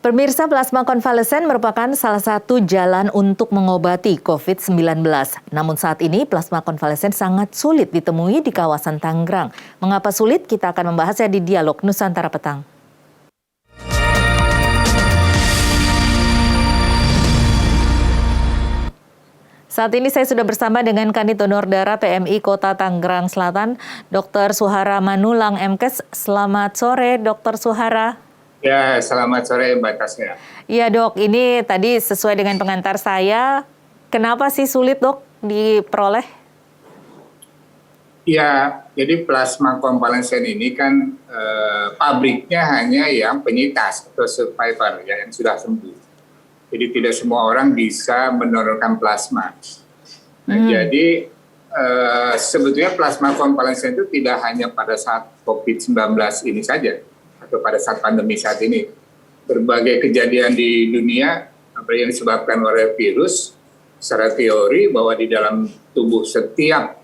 Pemirsa, plasma konvalesen merupakan salah satu jalan untuk mengobati COVID-19. Namun saat ini plasma konvalesen sangat sulit ditemui di kawasan Tangerang. Mengapa sulit? Kita akan membahasnya di Dialog Nusantara Petang. Saat ini saya sudah bersama dengan Kanit Donor Darah PMI Kota Tangerang Selatan, Dr. Suhara Manulang MKes. Selamat sore, Dr. Suhara. Ya, selamat sore Mbak Tasya. Iya dok, ini tadi sesuai dengan pengantar saya, kenapa sih sulit dok diperoleh? Ya, jadi plasma konvalesen ini kan pabriknya hanya yang penyintas atau survivor ya, yang sudah sembuh. Jadi tidak semua orang bisa mendonorkan plasma. Nah, jadi sebetulnya plasma konvalesen itu tidak hanya pada saat COVID-19 ini saja, atau pada saat pandemi saat ini. Berbagai kejadian di dunia apa yang disebabkan oleh virus, secara teori bahwa di dalam tubuh setiap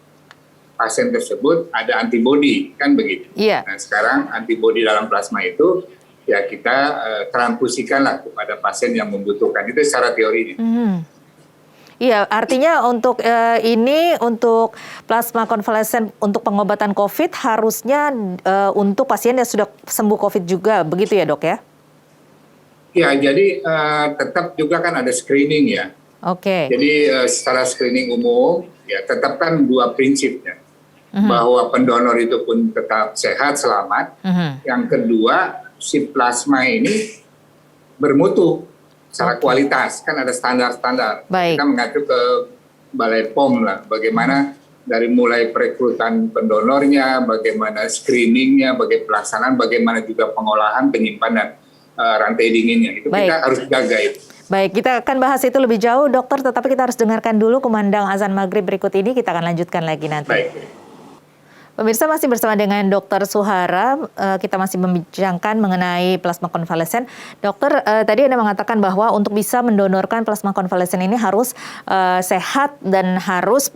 pasien tersebut ada antibodi, kan begitu. Iya. Nah sekarang antibodi dalam plasma itu ya kita transfusikanlah kepada pasien yang membutuhkan, itu secara teorinya. Iya, artinya untuk ini untuk plasma konvalesen untuk pengobatan COVID harusnya untuk pasien yang sudah sembuh COVID juga, begitu ya dok ya? Ya, jadi tetap juga kan ada screening ya. Oke. Jadi secara screening umum ya tetapkan dua prinsip ya. Bahwa pendonor itu pun tetap sehat, selamat. Yang kedua, si plasma ini bermutu secara kualitas, kan ada standar-standar. Baik. Kita mengacu ke Balai POM lah, bagaimana dari mulai perekrutan pendonornya, bagaimana screeningnya, bagaimana pelaksanaan, bagaimana juga pengolahan, penyimpanan rantai dinginnya. Itu Baik. kita harus jaga itu. Baik, kita akan bahas itu lebih jauh dokter, tetapi kita harus dengarkan dulu kumandang azan maghrib berikut ini, kita akan lanjutkan lagi nanti. Baik. Pemirsa, masih bersama dengan Dr. Suhara, kita masih membincangkan mengenai plasma konvalesen. Dokter, tadi Anda mengatakan bahwa untuk bisa mendonorkan plasma konvalesen ini harus sehat dan harus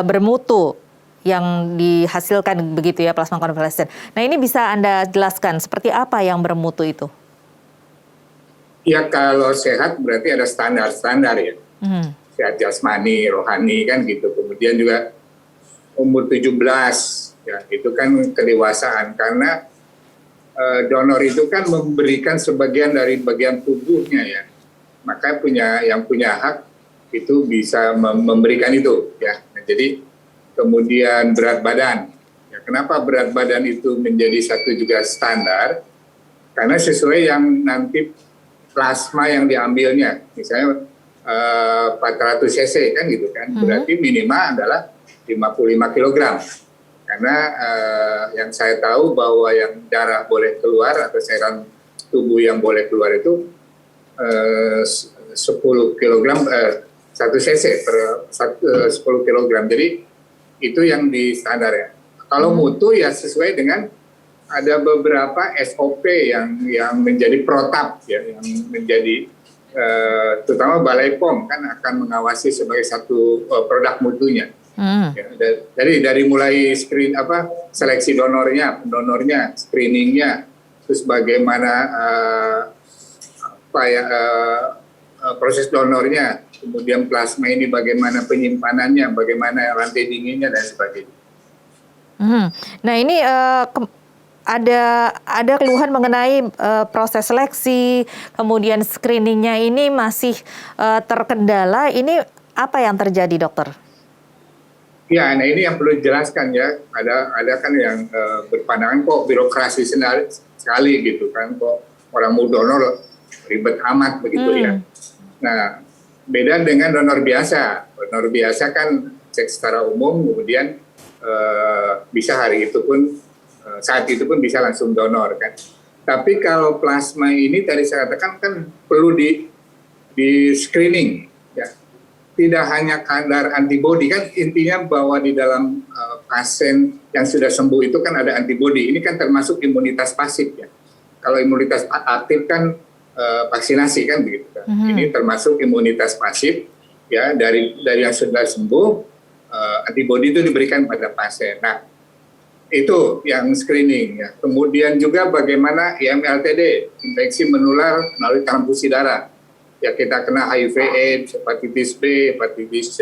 bermutu yang dihasilkan begitu ya plasma konvalesen. Nah ini bisa Anda jelaskan seperti apa yang bermutu itu? Ya kalau sehat berarti ada standar-standar ya. Sehat jasmani, rohani kan gitu. Kemudian juga umur 17 ya itu kan kedewasaan, karena donor itu kan memberikan sebagian dari bagian tubuhnya ya, maka yang punya hak itu bisa memberikan itu ya. Nah, jadi kemudian berat badan ya, kenapa berat badan itu menjadi satu juga standar, karena sesuai yang nanti plasma yang diambilnya, misalnya 400 cc kan gitu kan, berarti minimal adalah 55 kg. Karena yang saya tahu bahwa yang darah boleh keluar atau cairan tubuh yang boleh keluar itu 10 kg, 1 cc per 10 kg. Jadi itu yang di standar ya. Kalau mutu ya sesuai dengan ada beberapa SOP yang menjadi protap ya, yang menjadi terutama Balai POM kan akan mengawasi sebagai satu produk mutunya. Ya, dari mulai seleksi donornya, pendonornya, screeningnya, terus bagaimana proses donornya, kemudian plasma ini bagaimana penyimpanannya, bagaimana rantai dinginnya dan sebagainya. Nah ini ada keluhan mengenai proses seleksi, kemudian screeningnya ini masih terkendala. Ini apa yang terjadi, dokter? Ya, nah ini yang perlu dijelaskan ya. Ada kan yang berpandangan kok birokrasi sekali gitu kan, kok orang mau donor ribet amat begitu ya. Nah, beda dengan donor biasa. Donor biasa kan cek secara umum, kemudian bisa hari itu pun saat itu pun bisa langsung donor kan. Tapi kalau plasma ini tadi saya katakan kan perlu di screening ya. Tidak hanya kadar antibodi, kan intinya bahwa di dalam pasien yang sudah sembuh itu kan ada antibodi. Ini kan termasuk imunitas pasif ya. Kalau imunitas aktif kan vaksinasi kan begitu kan. Ini termasuk imunitas pasif ya, dari yang sudah sembuh, antibodi itu diberikan pada pasien. Nah Itu yang screening ya. Kemudian juga bagaimana IMLTD, infeksi menular melalui transfusi darah. Ya kita kena HIV AIDS, hepatitis B, hepatitis C,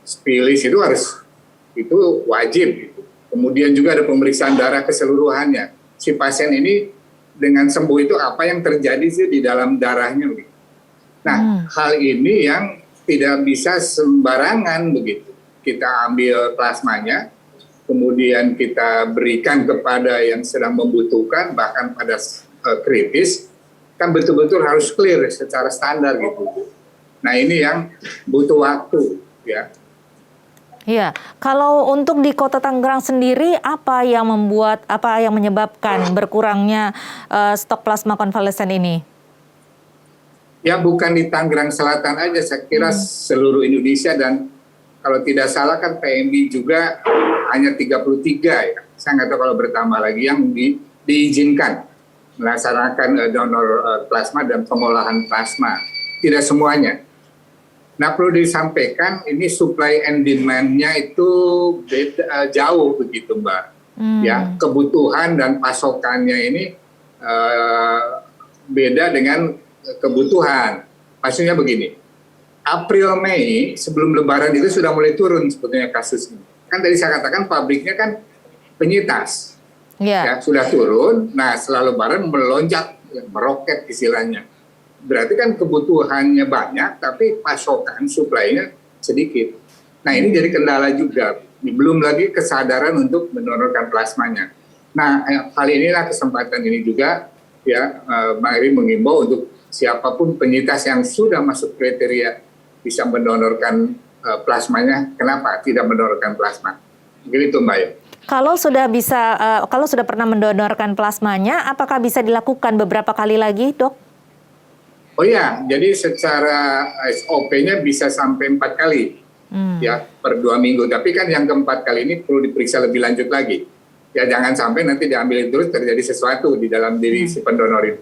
spilis itu wajib gitu. Kemudian juga ada pemeriksaan darah keseluruhannya. Si pasien ini dengan sembuh itu apa yang terjadi sih di dalam darahnya begitu. Nah, hal ini yang tidak bisa sembarangan begitu. Kita ambil plasmanya, kemudian kita berikan kepada yang sedang membutuhkan, bahkan pada kritis, kan betul-betul harus clear secara standar gitu. Nah ini yang butuh waktu ya. Iya, kalau untuk di Kota Tangerang sendiri, apa yang menyebabkan berkurangnya stok plasma konvalesen ini? Ya bukan di Tangerang Selatan aja, saya kira seluruh Indonesia, dan kalau tidak salah kan PMI juga hanya 33 ya. Saya nggak tahu kalau bertambah lagi yang diizinkan melaksanakan donor plasma dan pengolahan plasma. Tidak semuanya. Nah perlu disampaikan ini supply and demand-nya itu jauh begitu Mbak. Ya kebutuhan dan pasokannya ini beda dengan kebutuhan. Maksudnya begini, April Mei sebelum Lebaran itu sudah mulai turun sebetulnya kasusnya. Kan tadi saya katakan pabriknya kan penyitas, ya sudah turun. Nah setelah Lebaran melonjak, meroket istilahnya. Berarti kan kebutuhannya banyak, tapi pasokan suplainya sedikit. Nah ini jadi kendala juga. Belum lagi kesadaran untuk mendonorkan plasmanya. Nah hal inilah kesempatan ini juga ya mari mengimbau untuk siapapun penyintas yang sudah masuk kriteria bisa mendonorkan plasmanya, kenapa tidak mendonorkan plasma? Begitu Mbak ya. Kalau sudah pernah mendonorkan plasmanya, apakah bisa dilakukan beberapa kali lagi, Dok? Oh iya, jadi secara SOP-nya bisa sampai 4 kali ya per 2 minggu. Tapi kan yang keempat kali ini perlu diperiksa lebih lanjut lagi. Ya jangan sampai nanti diambil terus terjadi sesuatu di dalam diri si pendonor itu.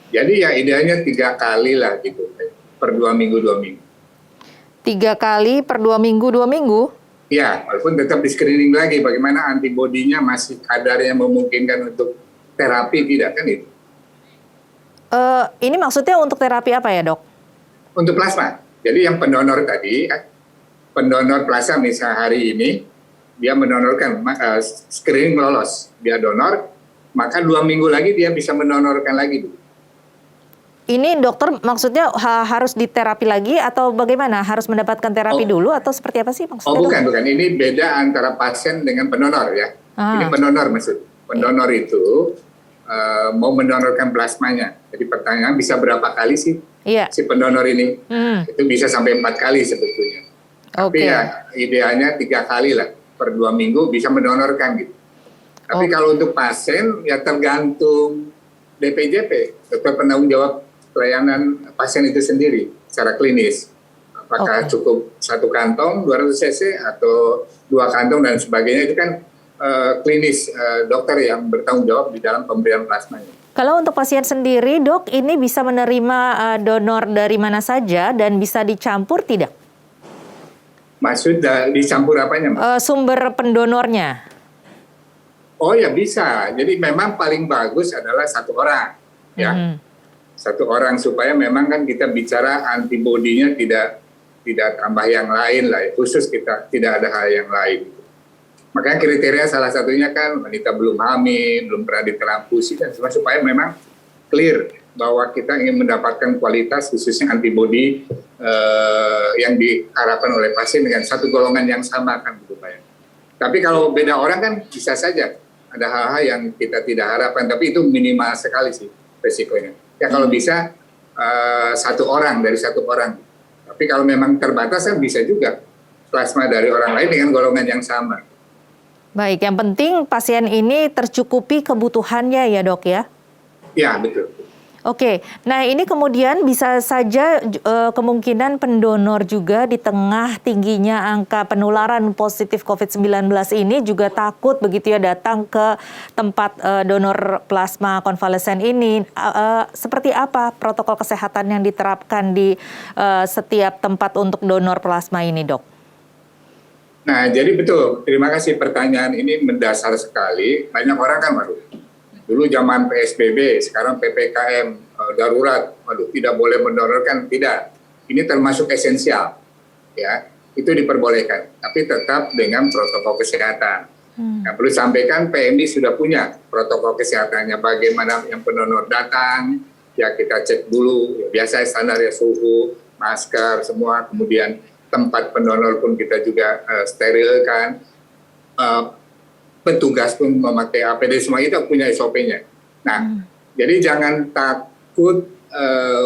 Jadi ya idealnya 3 kali lah gitu, per 2 minggu 2 minggu. 3 kali per 2 minggu 2 minggu? Ya, walaupun tetap di screening lagi bagaimana antibodinya masih kadarnya memungkinkan untuk terapi tidak kan itu. Ini maksudnya untuk terapi apa ya dok? Untuk plasma. Jadi yang pendonor tadi, pendonor plasma misalnya hari ini, dia mendonorkan, screening lolos, dia donor, maka 2 minggu lagi dia bisa mendonorkan lagi. Ini dokter maksudnya harus diterapi lagi atau bagaimana? Harus mendapatkan terapi dulu atau seperti apa sih maksudnya? Oh bukan. Ini beda antara pasien dengan pendonor ya. Ini pendonor maksud. Pendonor itu mau mendonorkan plasmanya. Jadi pertanyaan bisa berapa kali sih si pendonor ini? Itu bisa sampai 4 kali sebetulnya. Tapi ya idealnya 3 kali lah per 2 minggu bisa mendonorkan gitu. Tapi kalau untuk pasien ya tergantung DPJP, dokter penanggung jawab pelayanan pasien itu sendiri secara klinis. Apakah cukup 1 kantong 200 cc atau 2 kantong dan sebagainya, itu kan klinis dokter yang bertanggung jawab di dalam pemberian plasmanya. Kalau untuk pasien sendiri dok, ini bisa menerima donor dari mana saja dan bisa dicampur tidak? Maksud dicampur apanya Mbak? Sumber pendonornya. Oh ya bisa, jadi memang paling bagus adalah 1 orang ya. 1 orang supaya memang kan kita bicara antibodinya tidak tambah yang lain lah, khusus kita tidak ada hal yang lain. Makanya kriteria salah satunya kan wanita belum hamil, belum pernah ditransfusi dan supaya memang clear bahwa kita ingin mendapatkan kualitas khususnya antibodi yang diharapkan oleh pasien dengan satu golongan yang sama kan gitu Pak ya. Tapi kalau beda orang kan bisa saja ada hal-hal yang kita tidak harapkan, tapi itu minimal sekali sih resikonya. Ya kalau bisa 1 orang dari 1 orang. Tapi kalau memang terbatas kan bisa juga plasma dari orang lain dengan golongan yang sama. Baik, yang penting pasien ini tercukupi kebutuhannya ya dok ya? Ya betul. Oke, nah ini kemudian bisa saja kemungkinan pendonor juga di tengah tingginya angka penularan positif COVID-19 ini juga takut begitu ya datang ke tempat donor plasma konvalesen ini. Seperti apa protokol kesehatan yang diterapkan di setiap tempat untuk donor plasma ini dok? Nah, jadi betul. Terima kasih pertanyaan ini mendasar sekali. Banyak orang kan, waduh, dulu zaman PSBB, sekarang PPKM darurat, waduh, tidak boleh mendonorkan, tidak. Ini termasuk esensial, ya. Itu diperbolehkan, tapi tetap dengan protokol kesehatan. Nah, perlu sampaikan PMI sudah punya protokol kesehatannya. Bagaimana yang pendonor datang, ya kita cek dulu. Ya, biasa standar ya suhu, masker, semua. Kemudian tempat pendonor pun kita juga sterilkan. Petugas pun memakai APD, semua itu punya SOP-nya. Nah, jadi jangan takut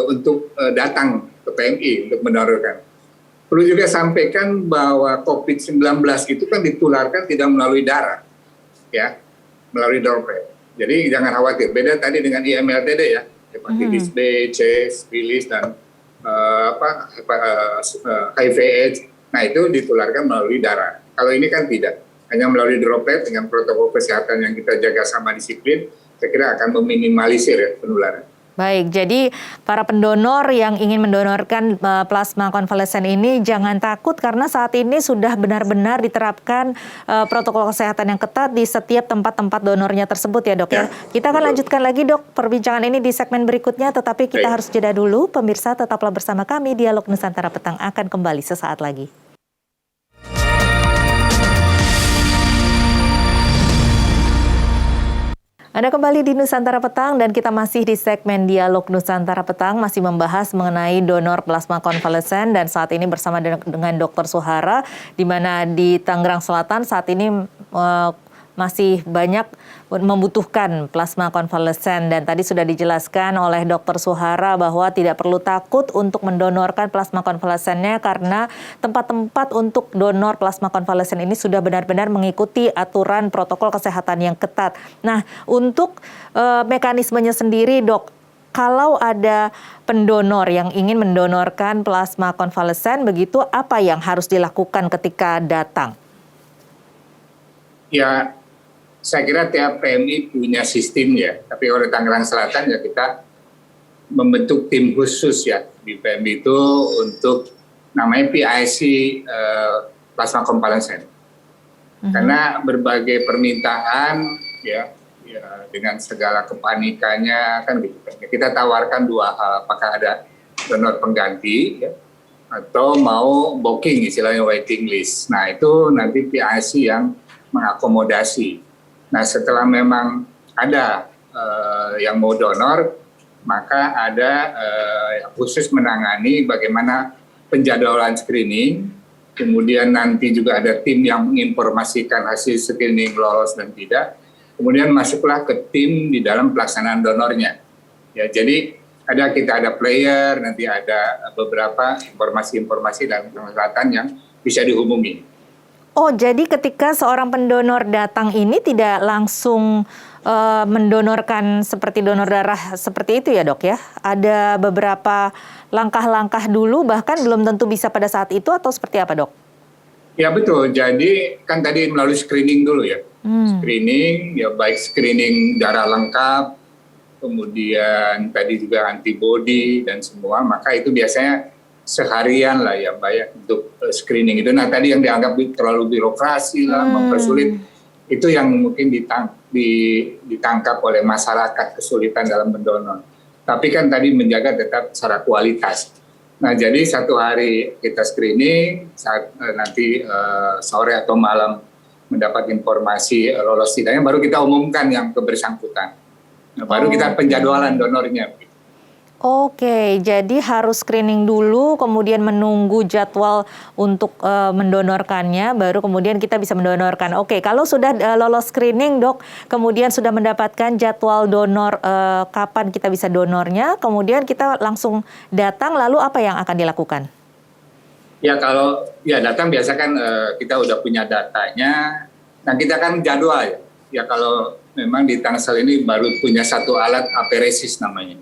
untuk datang ke PMI untuk mendonorkan. Perlu juga sampaikan bahwa COVID-19 itu kan ditularkan tidak melalui darah, ya, melalui droplet. Jadi jangan khawatir. Beda tadi dengan IMLTD ya, hepatitis B, C, sifilis dan HIV/AIDS. Nah itu ditularkan melalui darah. Kalau ini kan tidak, hanya melalui droplet dengan protokol kesehatan yang kita jaga sama disiplin, saya kira akan meminimalisir ya penularan. Baik, jadi para pendonor yang ingin mendonorkan plasma konvalesen ini jangan takut karena saat ini sudah benar-benar diterapkan protokol kesehatan yang ketat di setiap tempat-tempat donornya tersebut ya dok ya. Kita akan lanjutkan lagi dok perbincangan ini di segmen berikutnya, tetapi kita harus jeda dulu. Pemirsa tetaplah bersama kami, Dialog Nusantara Petang akan kembali sesaat lagi. Anda kembali di Nusantara Petang dan kita masih di segmen Dialog Nusantara Petang, masih membahas mengenai donor plasma konvalesen dan saat ini bersama dengan Dr. Suhara, di mana di Tangerang Selatan saat ini masih banyak membutuhkan plasma konvalesen dan tadi sudah dijelaskan oleh Dr. Suhara bahwa tidak perlu takut untuk mendonorkan plasma konvalesennya karena tempat-tempat untuk donor plasma konvalesen ini sudah benar-benar mengikuti aturan protokol kesehatan yang ketat. Nah, untuk mekanismenya sendiri dok, kalau ada pendonor yang ingin mendonorkan plasma konvalesen begitu, apa yang harus dilakukan ketika datang? Ya, saya kira tiap PMI punya sistemnya, tapi oleh Tangerang Selatan ya kita membentuk tim khusus ya di PMI itu untuk namanya PIC plasma konvalesen. Karena berbagai permintaan ya dengan segala kepanikannya kan gitu. Kita tawarkan dua hal, apakah ada donor pengganti ya, atau mau booking istilahnya waiting list. Nah itu nanti PIC yang mengakomodasi. Nah setelah memang ada yang mau donor, maka ada yang khusus menangani bagaimana penjadwalan screening, kemudian nanti juga ada tim yang menginformasikan hasil screening lolos dan tidak, kemudian masuklah ke tim di dalam pelaksanaan donornya. Ya, jadi kita ada player, nanti ada beberapa informasi-informasi dan persyaratan yang bisa dihubungi. Oh, jadi ketika seorang pendonor datang ini tidak langsung mendonorkan seperti donor darah seperti itu ya dok ya? Ada beberapa langkah-langkah dulu bahkan belum tentu bisa pada saat itu atau seperti apa dok? Ya betul, jadi kan tadi melalui screening dulu ya. Screening, ya baik screening darah lengkap, kemudian tadi juga antibody dan semua, maka itu biasanya seharian lah ya Mbak ya untuk screening itu. Nah tadi yang dianggap terlalu birokrasi lah, mempersulit, itu yang mungkin ditangkap oleh masyarakat kesulitan dalam mendonor. Tapi kan tadi menjaga tetap secara kualitas. Nah jadi satu hari kita screening, saat nanti sore atau malam mendapat informasi lolos tidaknya, baru kita umumkan yang kebersangkutan. Nah, baru kita penjadwalan donornya. Oke, jadi harus screening dulu, kemudian menunggu jadwal untuk mendonorkannya, baru kemudian kita bisa mendonorkan. Oke, kalau sudah lolos screening dok, kemudian sudah mendapatkan jadwal donor, kapan kita bisa donornya, kemudian kita langsung datang, lalu apa yang akan dilakukan? Ya kalau ya datang biasa kan kita udah punya datanya, nah kita kan jadwal ya. Ya kalau memang di Tangsel ini baru punya satu alat aperesis namanya.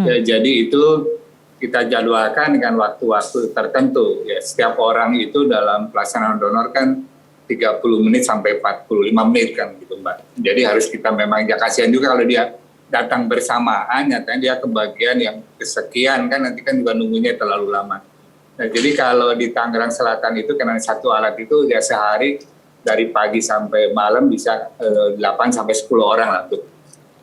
Ya, jadi itu kita jadwalkan dengan waktu-waktu tertentu. Ya, setiap orang itu dalam pelaksanaan donor kan 30 menit sampai 45 menit kan gitu Mbak. Jadi harus kita memang ya kasihan juga kalau dia datang bersamaan, nyatanya dia kebagian yang kesekian kan nanti kan juga nunggunya terlalu lama. Nah, jadi kalau di Tangerang Selatan itu karena satu alat itu ya sehari dari pagi sampai malam bisa 8 sampai 10 orang lah untuk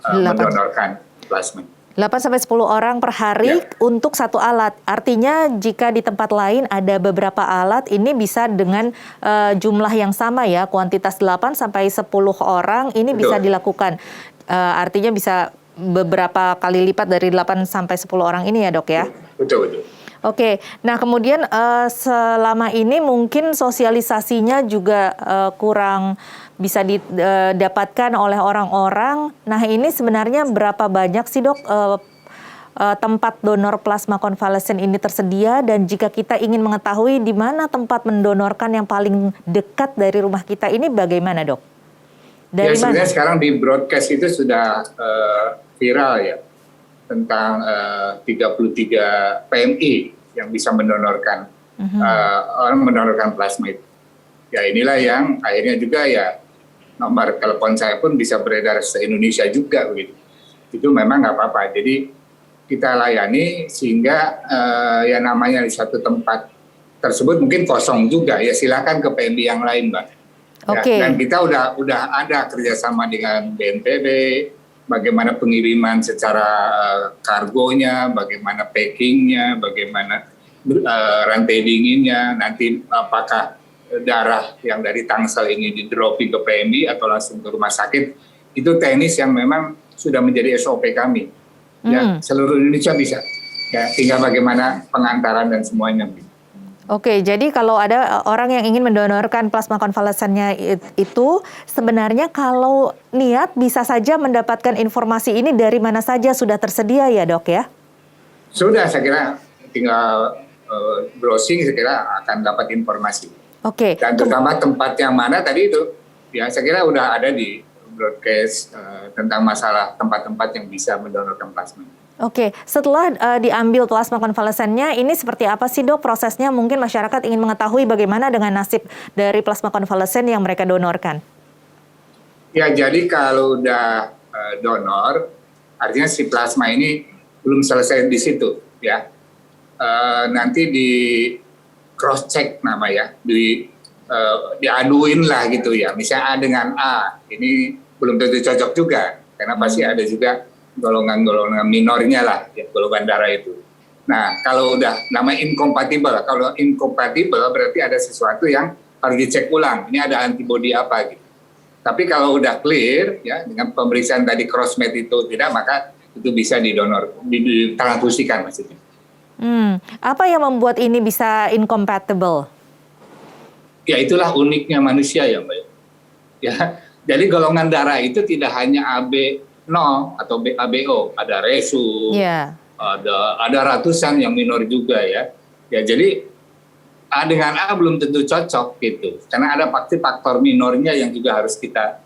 8, mendonorkan plasma. 8 sampai 10 orang per hari Ya. untuk satu alat. Artinya jika di tempat lain ada beberapa alat, ini bisa dengan jumlah yang sama ya, kuantitas 8 sampai 10 orang ini bisa Betul. dilakukan. Artinya bisa beberapa kali lipat dari 8 sampai 10 orang ini ya, Dok ya? Betul, betul. Oke, nah kemudian selama ini mungkin sosialisasinya juga kurang bisa didapatkan oleh orang-orang. Nah ini sebenarnya berapa banyak sih dok tempat donor plasma konvalesen ini tersedia, dan jika kita ingin mengetahui di mana tempat mendonorkan yang paling dekat dari rumah kita ini bagaimana dok? Dari sebenarnya mana? sekarang di broadcast itu sudah viral ya, tentang 33 PMI yang bisa mendonorkan orang mendonorkan plasma itu. Ya inilah yang akhirnya juga ya nomor telepon saya pun bisa beredar se-Indonesia juga begitu. Itu memang nggak apa-apa. Jadi kita layani sehingga ya namanya di satu tempat tersebut mungkin kosong juga ya silakan ke PMI yang lain, Mbak. Oke. Ya, dan kita udah ada kerjasama dengan BNPB, bagaimana pengiriman secara kargonya, bagaimana packingnya, bagaimana rantai dinginnya, nanti apakah darah yang dari Tangsel ini di dropping ke PMI atau langsung ke rumah sakit, itu teknis yang memang sudah menjadi SOP kami. Ya, seluruh Indonesia bisa. Ya, tinggal bagaimana pengantaran dan semuanya. Oke, jadi kalau ada orang yang ingin mendonorkan plasma konvalesennya itu, sebenarnya kalau niat bisa saja mendapatkan informasi ini dari mana saja, sudah tersedia ya dok ya? Sudah, saya kira tinggal browsing, saya kira akan dapat informasi. Oke. Dan terutama tempat yang mana tadi itu, ya saya kira udah ada di broadcast tentang masalah tempat-tempat yang bisa mendonorkan plasma. Oke, setelah diambil plasma konvalesennya, ini seperti apa sih dok prosesnya? Mungkin masyarakat ingin mengetahui bagaimana dengan nasib dari plasma konvalesen yang mereka donorkan. Ya, jadi kalau udah donor, artinya si plasma ini belum selesai di situ, ya. Nanti di cross check nama ya, diaduin lah gitu ya. Misalnya A dengan A, ini belum tentu cocok juga, karena pasti ada juga golongan-golongan minornya lah, ya, golongan darah itu. Nah, kalau udah nama incompatible, kalau incompatible berarti ada sesuatu yang harus dicek ulang. Ini ada antibodi apa gitu. Tapi kalau udah clear, ya dengan pemeriksaan tadi crossmatch itu tidak, maka itu bisa didonor, ditransfusikan maksudnya. Apa yang membuat ini bisa incompatible? Ya itulah uniknya manusia ya Mbak. Ya, jadi golongan darah itu tidak hanya AB0 atau ABO, ada resu, ada ratusan yang minor juga ya. Ya jadi A dengan A belum tentu cocok gitu, karena ada faktor minornya yang juga harus kita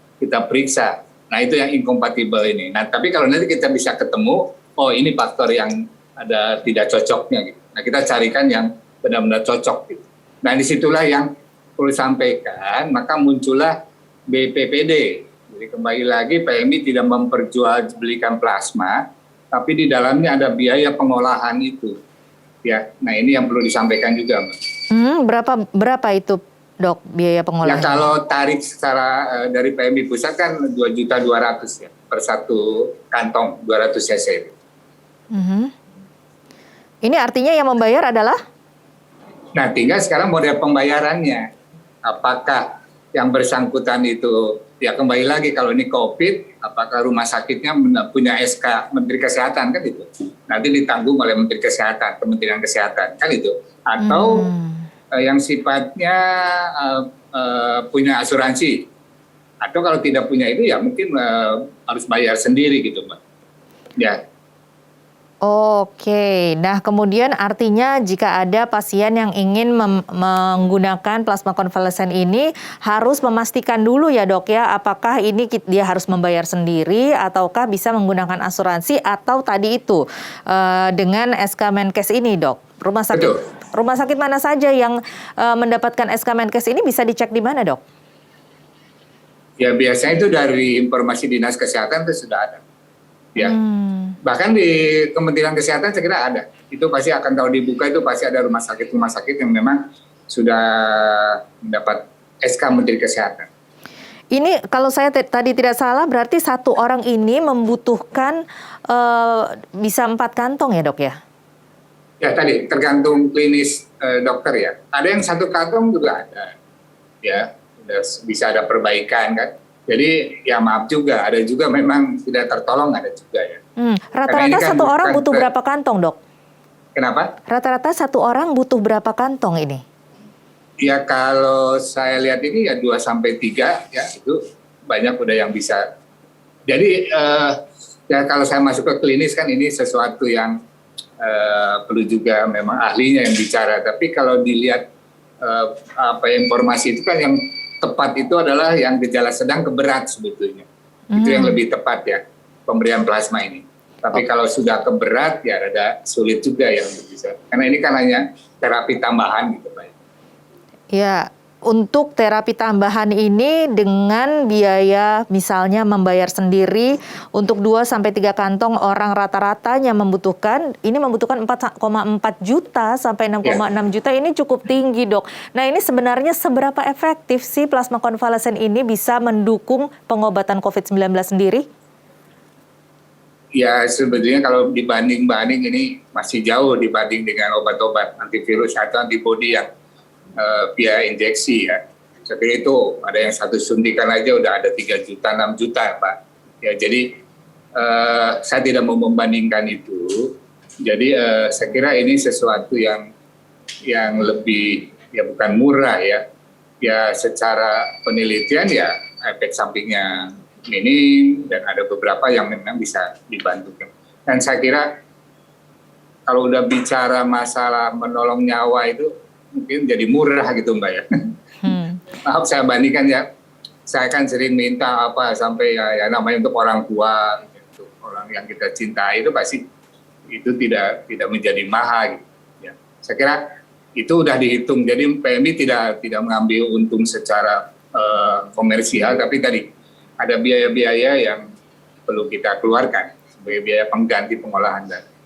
periksa. Nah itu yang incompatible ini. Nah tapi kalau nanti kita bisa ketemu, oh ini faktor yang ada tidak cocoknya gitu. Nah kita carikan yang benar-benar cocok gitu. Nah disitulah yang perlu sampaikan, maka muncullah BPPD. Jadi kembali lagi PMI tidak memperjualbelikan plasma, tapi di dalamnya ada biaya pengolahan itu. Ya, nah ini yang perlu disampaikan juga, Mbak. Berapa itu, dok, biaya pengolahan? Ya kalau tarik secara dari PMI pusat kan 2.200.000 ya per satu kantong 200 cc. Ini artinya yang membayar adalah? Nah, tinggal sekarang model pembayarannya. Apakah yang bersangkutan itu, ya kembali lagi kalau ini COVID, apakah rumah sakitnya punya SK Menteri Kesehatan kan itu. Nanti ditanggung oleh Menteri Kesehatan, Kementerian Kesehatan kan itu. Atau yang sifatnya punya asuransi. Atau kalau tidak punya itu ya mungkin harus bayar sendiri gitu, Mbak. Ya. Oke, nah kemudian artinya jika ada pasien yang ingin menggunakan plasma konvalesen ini harus memastikan dulu ya dok ya, apakah ini dia harus membayar sendiri ataukah bisa menggunakan asuransi atau tadi itu dengan SK Menkes ini dok. Rumah sakit mana saja yang mendapatkan SK Menkes ini bisa dicek di mana dok? Ya biasanya itu dari informasi Dinas Kesehatan itu sudah ada. Ya. Bahkan di Kementerian Kesehatan saya kira ada. itu pasti akan tahu dibuka itu pasti ada rumah sakit yang memang sudah mendapat SK Menteri Kesehatan. Ini kalau saya tadi tidak salah berarti satu orang ini membutuhkan bisa 4 kantong ya dok ya? Ya tadi tergantung klinis dokter ya. Ada yang 1 kantong juga ada, ya bisa ada perbaikan kan. Jadi ya maaf juga, ada juga memang tidak tertolong ada juga ya. Rata-rata kan satu orang butuh berapa kantong dok? Kenapa? Rata-rata satu orang butuh berapa kantong ini? Ya kalau saya lihat ini ya 2-3 ya itu banyak udah yang bisa. Jadi ya kalau saya masuk ke klinis kan ini sesuatu yang perlu juga memang ahlinya yang bicara. Tapi kalau dilihat informasi itu kan yang tepat itu adalah yang gejala sedang ke berat sebetulnya. Itu yang lebih tepat ya pemberian plasma ini. Tapi kalau sudah ke berat ya rada sulit juga yang bisa. Karena ini kan hanya terapi tambahan gitu Pak. Ya, untuk terapi tambahan ini dengan biaya misalnya membayar sendiri untuk 2-3 kantong orang rata-ratanya membutuhkan 4,4 juta sampai 6,6 juta ini cukup tinggi dok. Nah ini sebenarnya seberapa efektif sih plasma konvalesen ini bisa mendukung pengobatan COVID-19 sendiri? Ya sebetulnya kalau dibanding ini masih jauh dibanding dengan obat-obat antivirus atau antibodi yang via injeksi ya. Saya kira itu ada yang 1 suntikan aja udah ada 3 juta, 6 juta Pak. Ya jadi saya tidak mau membandingkan itu. Jadi saya kira ini sesuatu yang lebih ya bukan murah ya. Ya secara penelitian ya efek sampingnya minim dan ada beberapa yang memang bisa dibantu. Dan saya kira kalau udah bicara masalah menolong nyawa itu mungkin jadi murah gitu Mbak ya. Maaf saya bandingkan ya, saya kan sering minta sampai ya namanya untuk orang tua, untuk orang yang kita cintai itu pasti itu tidak menjadi mahal gitu. Ya. Saya kira itu udah dihitung, jadi PMI tidak mengambil untung secara komersial, tapi tadi ada biaya-biaya yang perlu kita keluarkan sebagai biaya pengganti pengolahan darah.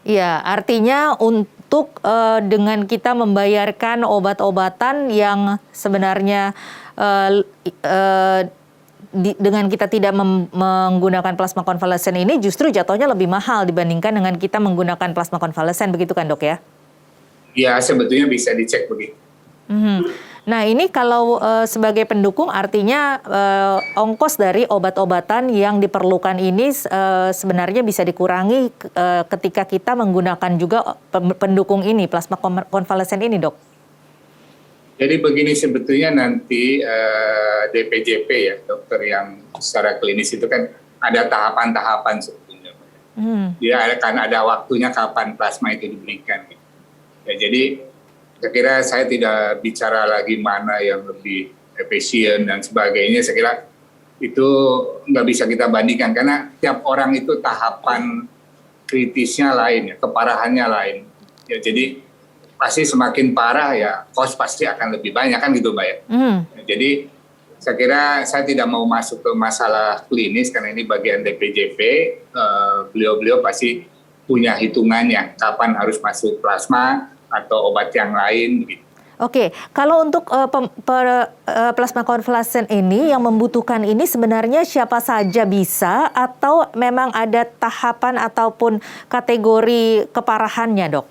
Iya, artinya untuk dengan kita membayarkan obat-obatan yang sebenarnya dengan kita tidak menggunakan plasma konvalesen ini justru jatuhnya lebih mahal dibandingkan dengan kita menggunakan plasma konvalesen, begitu kan dok ya? Ya, sebetulnya bisa dicek begitu. Nah ini kalau sebagai pendukung artinya ongkos dari obat-obatan yang diperlukan ini sebenarnya bisa dikurangi ketika kita menggunakan juga pendukung ini, plasma konvalesen ini dok? Jadi begini sebetulnya nanti DPJP ya, dokter yang secara klinis itu kan ada tahapan-tahapan sebetulnya. Dia akan ada waktunya kapan plasma itu diberikan. Ya, jadi saya kira saya tidak bicara lagi mana yang lebih efisien dan sebagainya. Saya kira itu nggak bisa kita bandingkan karena tiap orang itu tahapan kritisnya lain, ya, keparahannya lain. Ya, jadi pasti semakin parah ya kos pasti akan lebih banyak kan gitu Mbak ya. Jadi saya kira saya tidak mau masuk ke masalah klinis karena ini bagian DPJP. Beliau-beliau pasti punya hitungannya kapan harus masuk plasma atau obat yang lain gitu. Oke, kalau untuk plasma konvalesen ini yang membutuhkan ini sebenarnya siapa saja bisa atau memang ada tahapan ataupun kategori keparahannya dok?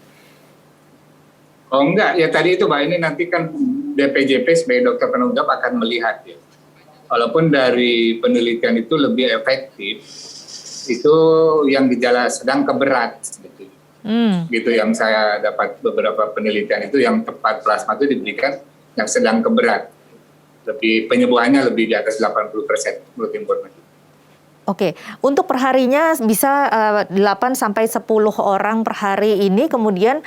Oh enggak, ya tadi itu Mbak, ini nanti kan DPJP sebagai dokter penunggap akan melihat ya. Walaupun dari penelitian itu lebih efektif, itu yang gejala sedang ke berat sebetulnya. Gitu yang saya dapat beberapa penelitian itu yang tepat plasma itu diberikan yang sedang ke berat. Lebih penyembuhannya lebih di atas 80% menurut informasi. Oke, untuk perharinya bisa 8-10 orang per hari ini, kemudian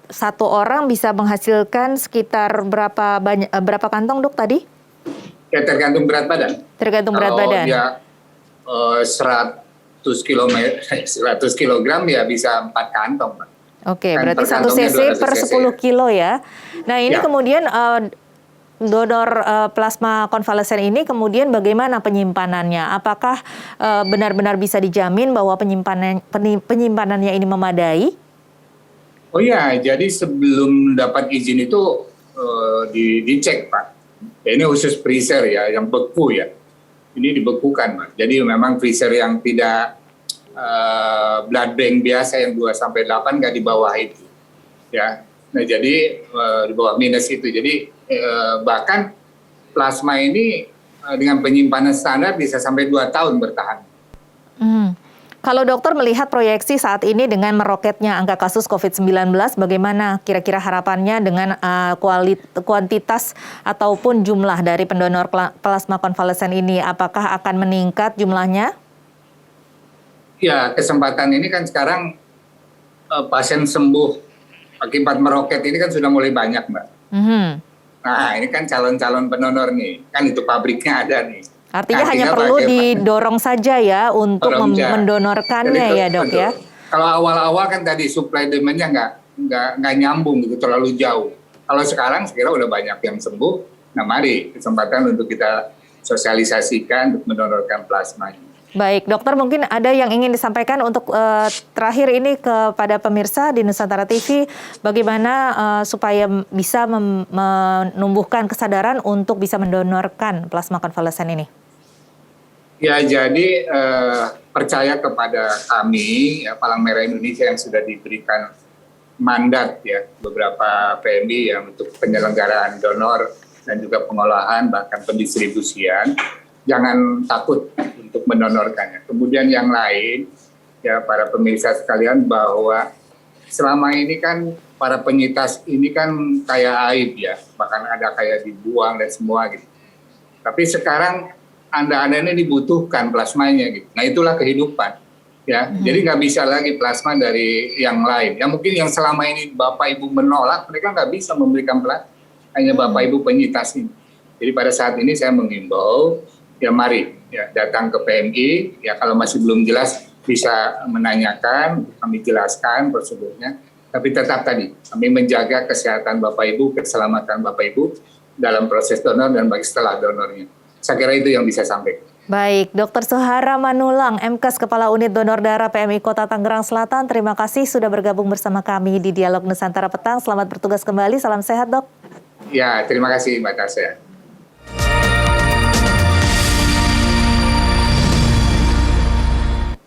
satu orang bisa menghasilkan sekitar berapa kantong dok tadi? Ya tergantung berat badan. Tergantung berat badan. Kalau dia 100 kilogram ya bisa 4 kantong. Oke, kan berarti 1 cc per 10 kilo ya. Nah ini kemudian donor plasma konvalesen ini kemudian bagaimana penyimpanannya? Apakah benar-benar bisa dijamin bahwa penyimpanannya ini memadai? Oh ya, jadi sebelum dapat izin itu dicek Pak. Ya, ini khusus freezer ya, yang beku ya. Ini dibekukan Pak. Jadi memang freezer yang tidak blood bank biasa yang 2 sampai 8 nggak di bawah itu. Ya. Nah jadi di bawah minus itu. Jadi bahkan plasma ini dengan penyimpanan standar bisa sampai 2 tahun bertahan. Kalau dokter melihat proyeksi saat ini dengan meroketnya angka kasus COVID-19, bagaimana kira-kira harapannya dengan kuantitas ataupun jumlah dari pendonor plasma konvalesen ini? Apakah akan meningkat jumlahnya? Ya, kesempatan ini kan sekarang pasien sembuh akibat meroket ini kan sudah mulai banyak, Mbak. Nah, ini kan calon-calon pendonor nih. Kan itu pabriknya ada nih. Artinya hanya perlu didorong saja ya untuk mendonorkannya ya dok ya. Kalau awal-awal kan tadi supply demand-nya nggak nyambung gitu, terlalu jauh. Kalau sekarang sekira udah banyak yang sembuh, nah mari kesempatan untuk kita sosialisasikan untuk mendonorkan plasma. Baik dokter, mungkin ada yang ingin disampaikan untuk terakhir ini kepada pemirsa di Nusantara TV, bagaimana supaya bisa menumbuhkan kesadaran untuk bisa mendonorkan plasma konvalesen ini? Ya, jadi percaya kepada kami, ya, Palang Merah Indonesia yang sudah diberikan mandat ya beberapa PMI yang untuk penyelenggaraan donor dan juga pengolahan bahkan pendistribusian, jangan takut untuk mendonorkannya. Kemudian yang lain, ya para pemirsa sekalian, bahwa selama ini kan para penyintas ini kan kayak aib ya, bahkan ada kayak dibuang dan semua gitu. Tapi sekarang Anda ini dibutuhkan plasmanya gitu. Nah itulah kehidupan ya. Jadi nggak bisa lagi plasma dari yang lain. Ya mungkin yang selama ini Bapak Ibu menolak, mereka nggak bisa memberikan plasma, hanya Bapak Ibu penyintas ini. Jadi pada saat ini saya mengimbau, ya mari ya datang ke PMI. Ya kalau masih belum jelas bisa menanyakan, kami jelaskan prosedurnya. Tapi tetap tadi kami menjaga kesehatan Bapak Ibu, keselamatan Bapak Ibu dalam proses donor dan bagi setelah donornya. Saya kira itu yang bisa sampaikan. Baik, Dr. Suhara Manulang, MKes Kepala Unit Donor Darah PMI Kota Tangerang Selatan, terima kasih sudah bergabung bersama kami di Dialog Nusantara Petang. Selamat bertugas kembali, salam sehat dok. Ya, terima kasih Mbak Tasya.